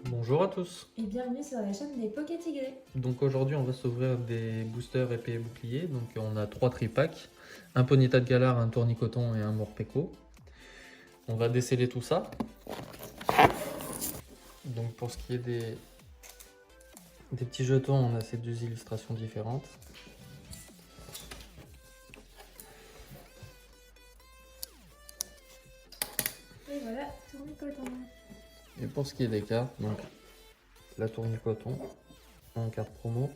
Bonjour à tous. Et bienvenue sur la chaîne des Poké Tigrés. Donc aujourd'hui on va s'ouvrir des boosters épée et bouclier. Donc on a 3 tripacks, un Ponyta de Galar, un Tournicoton et un Morpeko. On va déceler tout ça. Donc pour ce qui est des petits jetons, on a ces deux illustrations différentes. Et voilà, Tournicoton. Et pour ce qui est des cartes, donc la Tournicoton en carte promo,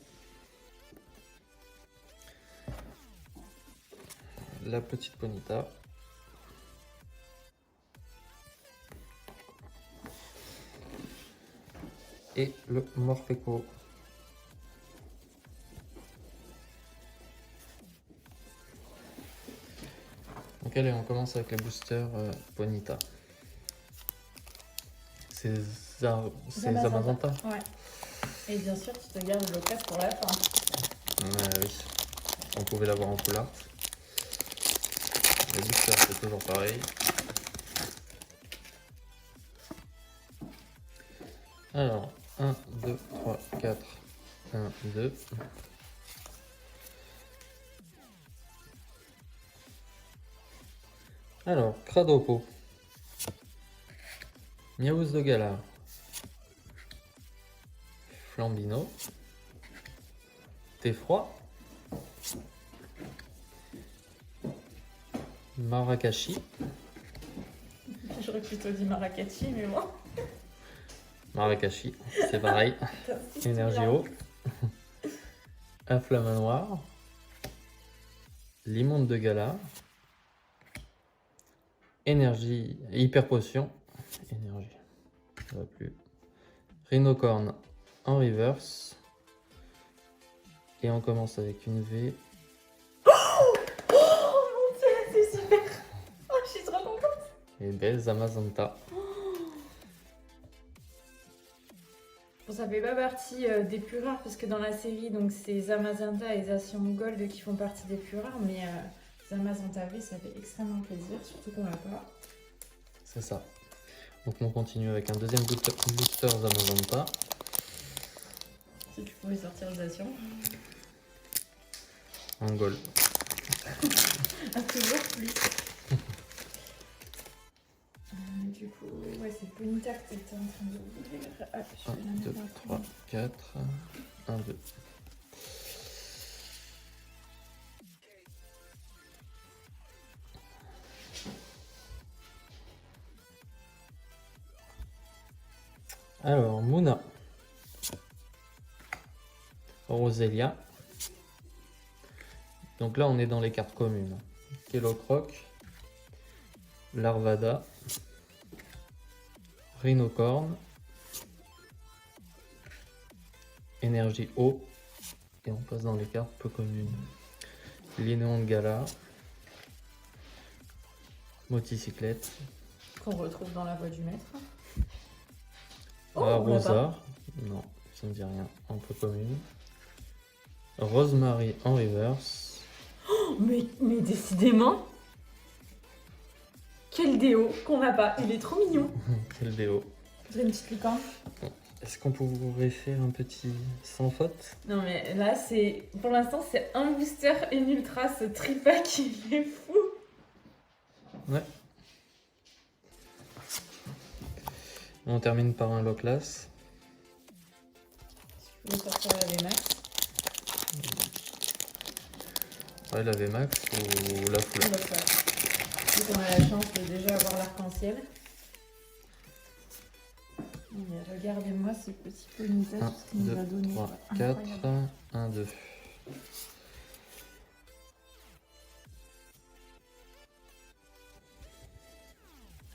la petite Ponyta, et le Morpeko. Donc allez, on commence avec les boosters Ponyta. C'est Zamazenta. Ouais. Et bien sûr, tu te gardes le casse pour la fin. Oui, on pouvait l'avoir en full art. Les boosters, c'est toujours pareil. Alors, 1, 2, 3, 4, 1, 2. Alors, Cradopo, Miaouz de Galar, Flambino, Teffroi, Marakashi, J'aurais plutôt dit Marrakech, mais bon. Marakashi, c'est pareil, Énergie eau, Inflammanoir, Limonde de Galar, Énergie, Hyper Potion, Énergie, ça va plus, Rhinocorn en reverse, et on commence avec une V. Oh mon dieu, c'est super. Oh, je suis trop contente. Et belle Zamazenta. Bon, ça fait pas partie des plus rares, parce que dans la série, donc c'est Zamazenta et Zacian Gold qui font partie des plus rares, mais Zamazenta V, ça fait extrêmement plaisir, surtout qu'on l'a pas. C'est ça. Donc on continue avec un deuxième booster Zamazenta. Si tu pouvais sortir Zacian. En gold. Ah, toujours plus. Du coup, ouais, c'est Ponyta que t'étais en train d'ouvrir. Ah, je 1, vais la mettre 2, dans le 3, premier. 4. 1, 2. Alors, Mouna. Roselia. Donc là, on est dans les cartes communes. Kellocroc. Larvada. Rhinocorn. Énergie eau. Et on passe dans les cartes peu communes. Linéon de Gala. Moticyclette. Qu'on retrouve dans la voie du maître. Oh, on l'a pas. Rosard. Non, ça ne dit rien. En peu commune. Rosemary en reverse. Oh, mais décidément, quel déo qu'on n'a pas. Il est trop mignon. Quel déo. Faudrait une petite licorne. Est-ce qu'on pourrait faire un petit sans faute? Non mais là, c'est pour l'instant, c'est un booster et une ultra. Ce tripack, il est fou. Ouais. On termine par un Loclas. Je vais sortir la VMAX. Ouais, la VMAX ou la Full Art. Donc on a la chance de déjà avoir l'arc-en-ciel. Mais regardez-moi ce petit Ponyta, 1, tout ce qu'il nous a 2, donné. 3, quoi. 4. Incroyable. 1, 2.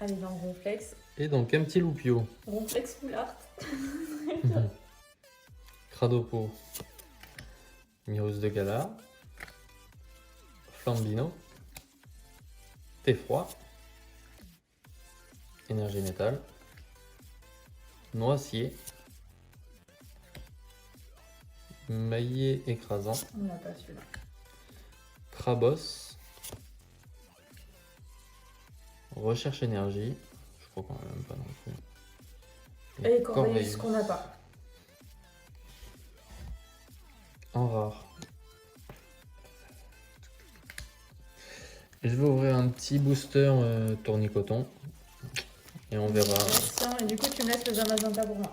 Allez, dans Ronflex. Et donc un petit Loupio. Ronflex full art. Cradopo. Miaouz de Galar. Flambino. Teffroi. Énergie métal. Noisier. Maillet écrasant. On n'a pas celui-là. Krabos. Recherche énergie. Je crois qu'on n'a même pas non plus. Et Corvus qu'on n'a pas. En rare. Et je vais ouvrir un petit booster tournicoton. Et on verra. Et du coup, tu me laisses le Zamazenta pour moi.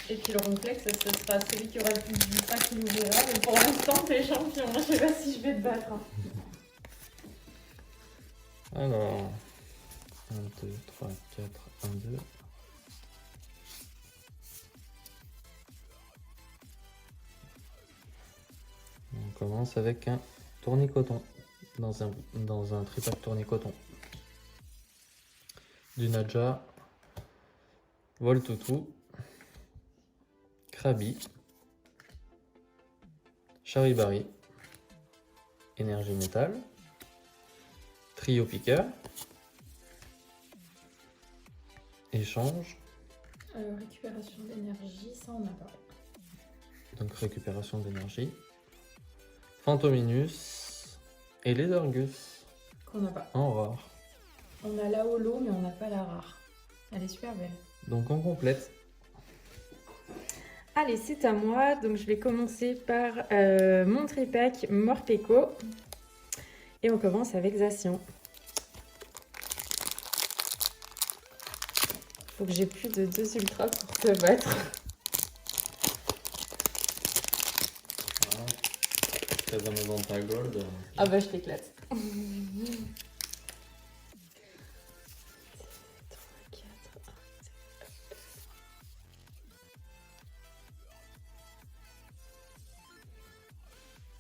Et puis le Ronflex, ce sera celui qui aura le plus de 5 qui l'ouvrira. Mais pour l'instant, t'es champion. Je sais pas si je vais te battre. Alors. 1, 2, 3, 4, 1, 2. On commence avec un tournicoton. Dans un tripack tournicoton. Du Nadja. Voltoutou. Krabi. Charibari. Énergie métal. Trio piqueur. Échange. Récupération d'énergie, ça on a pas. Donc récupération d'énergie. Fantominus. Et les Orgus. Qu'on n'a pas. En rare. On a la holo, mais on n'a pas la rare. Elle est super belle. Donc on complète. Allez, c'est à moi. Donc je vais commencer par mon tripack Morpeko. Et on commence avec Zacian. Faut que j'ai plus de 2 ultras pour te battre. Voilà. Dans ta gold. Ah bah je t'éclate. 3, 4,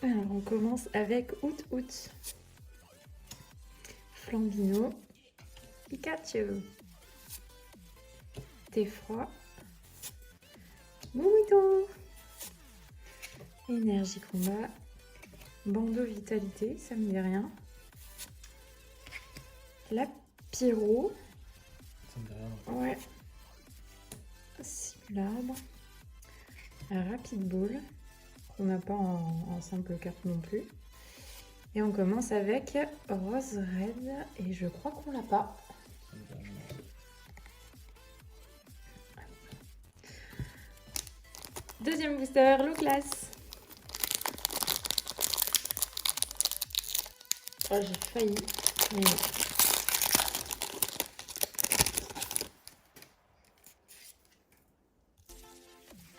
1. Alors on commence avec Out. Flambino. Pikachu. Thé froid. Mouiton. Énergie combat. Bandeau vitalité, ça me dit rien. La pyro. Ça me dit rien. Ouais. Simulabre. Rapid ball. Qu'on n'a pas en simple carte non plus. Et on commence avec Rose Red. Et je crois qu'on l'a pas. Ça me dit rien. Deuxième booster, low class. Oh, j'ai failli. Mais non.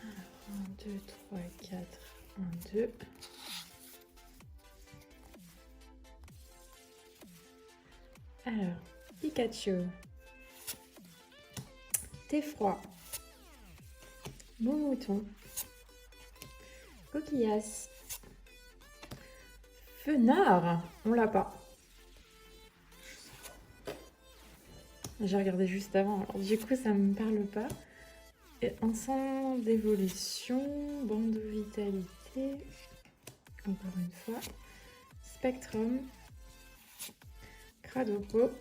Alors, 1, 2, 3, 4, 1, 2. Alors, Pikachu. Thé froid. Bon mouton. Coquillasse. Fenard. On l'a pas. J'ai regardé juste avant, alors du coup ça me parle pas. Et ensemble d'évolution, bande de vitalité, encore une fois, Spectrum, Cradopo,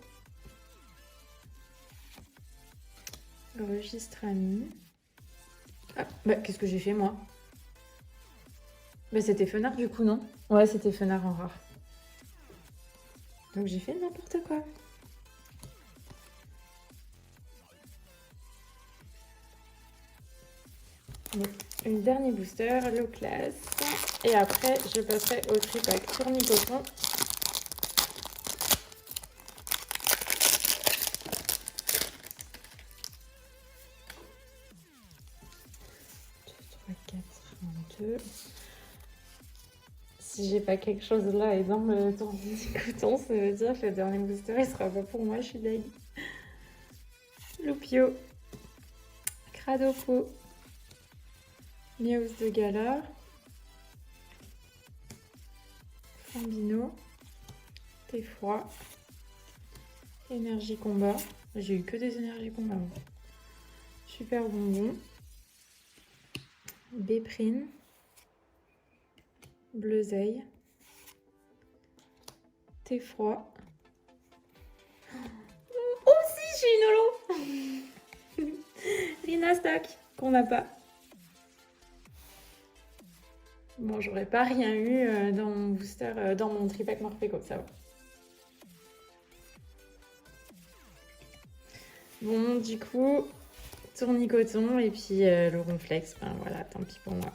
registre ami. Ah, bah qu'est-ce que j'ai fait moi? Bah c'était Fenard du coup, non? Ouais, c'était Fenard en rare. Donc j'ai fait n'importe quoi. Donc, une dernière booster, low class. Et après, je passerai au tripack tournicoton. Si j'ai pas quelque chose là et dans le tournicoton, ça veut dire que le dernier booster il sera pas pour moi, je suis deg. Loupio, Cradopo, Miaus de Galar, Flambino, Thé froid, énergie combat. J'ai eu que des énergies combat. Super bonbon, Béprine, Bleuzeille, Thé froid. Oh si, j'ai une holo. Rina Stock, qu'on n'a pas. Bon, j'aurais pas rien eu dans mon booster, dans mon tripack Morpeko, ça va. Bon, du coup, Tournicoton et puis le Ronflex. Ben voilà, tant pis pour moi.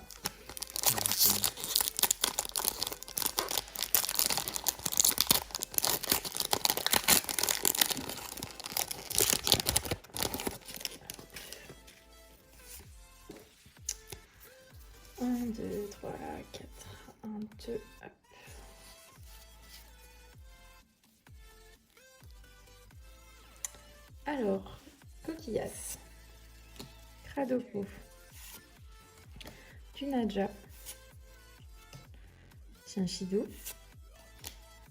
Un, 2, 3, 4. 1, 2, hop. Alors, coquillas, Cradopo, Tunaja, Shinshido,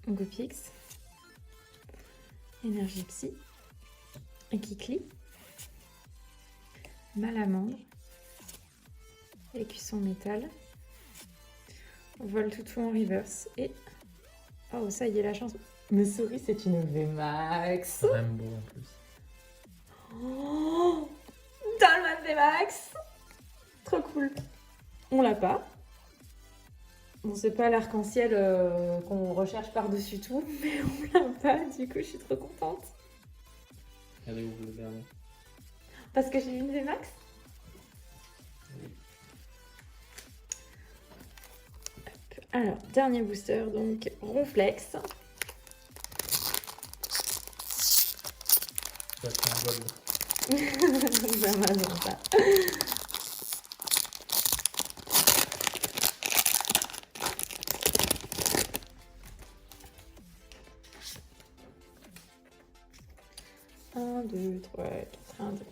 Gopix, Énergie Psy, Kikli, Malamandre, Écusson Métal, Voltoutou en reverse et... Oh, ça y est, la chance. Mes souris, c'est une VMAX. Rainbow en plus. Oh, Dolman VMAX. Trop cool. On l'a pas. Bon, c'est pas l'arc-en-ciel qu'on recherche par-dessus tout, mais on l'a pas. Du coup, je suis trop contente. Elle est où le dernier? Parce que j'ai une VMAX. Alors, dernier booster, donc Ronflex. Ça, c'est un gold. Zamazenta. Un, 2, 3, 4, 1, 2.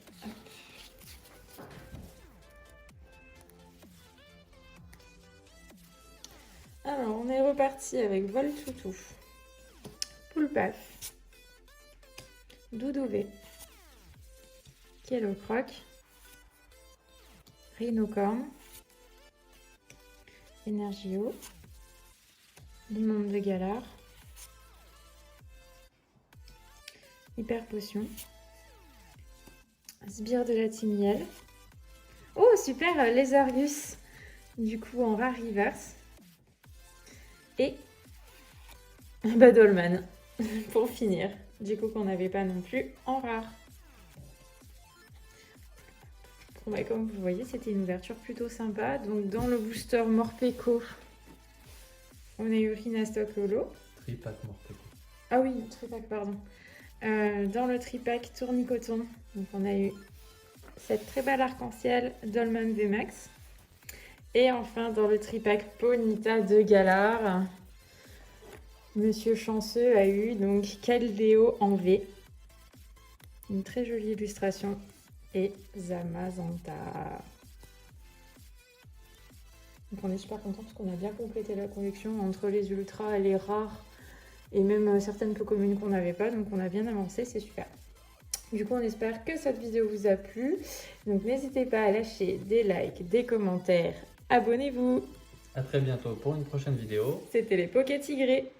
Alors, on est reparti avec Voltoutou, Poulpaf, Doudouvé, Kellocroc, Rhinocorn, Energio, Limon de Galar, Hyper Potion, Sbire de la Timiel. Oh, super, Lézargus, du coup en rare reverse. Et Dolman pour finir, du coup qu'on n'avait pas non plus en rare. Bon, bah, comme vous voyez, c'était une ouverture plutôt sympa. Donc dans le booster Morpeko, on a eu Rhinastock Holo. Tripack Morpeko. Ah oui, tripack, pardon. Dans le tripack Tournicoton, donc on a eu cette très belle arc-en-ciel Dolman VMAX. Et enfin, dans le tripack Ponyta de Galar, Monsieur Chanceux a eu donc Caldeo en V. Une très jolie illustration. Et Zamazenta. Donc on est super content parce qu'on a bien complété la collection entre les ultras et les rares. Et même certaines peu communes qu'on n'avait pas. Donc on a bien avancé, c'est super. Du coup, on espère que cette vidéo vous a plu. Donc n'hésitez pas à lâcher des likes, des commentaires. Abonnez-vous. À très bientôt pour une prochaine vidéo. C'était les Poké Tigrés.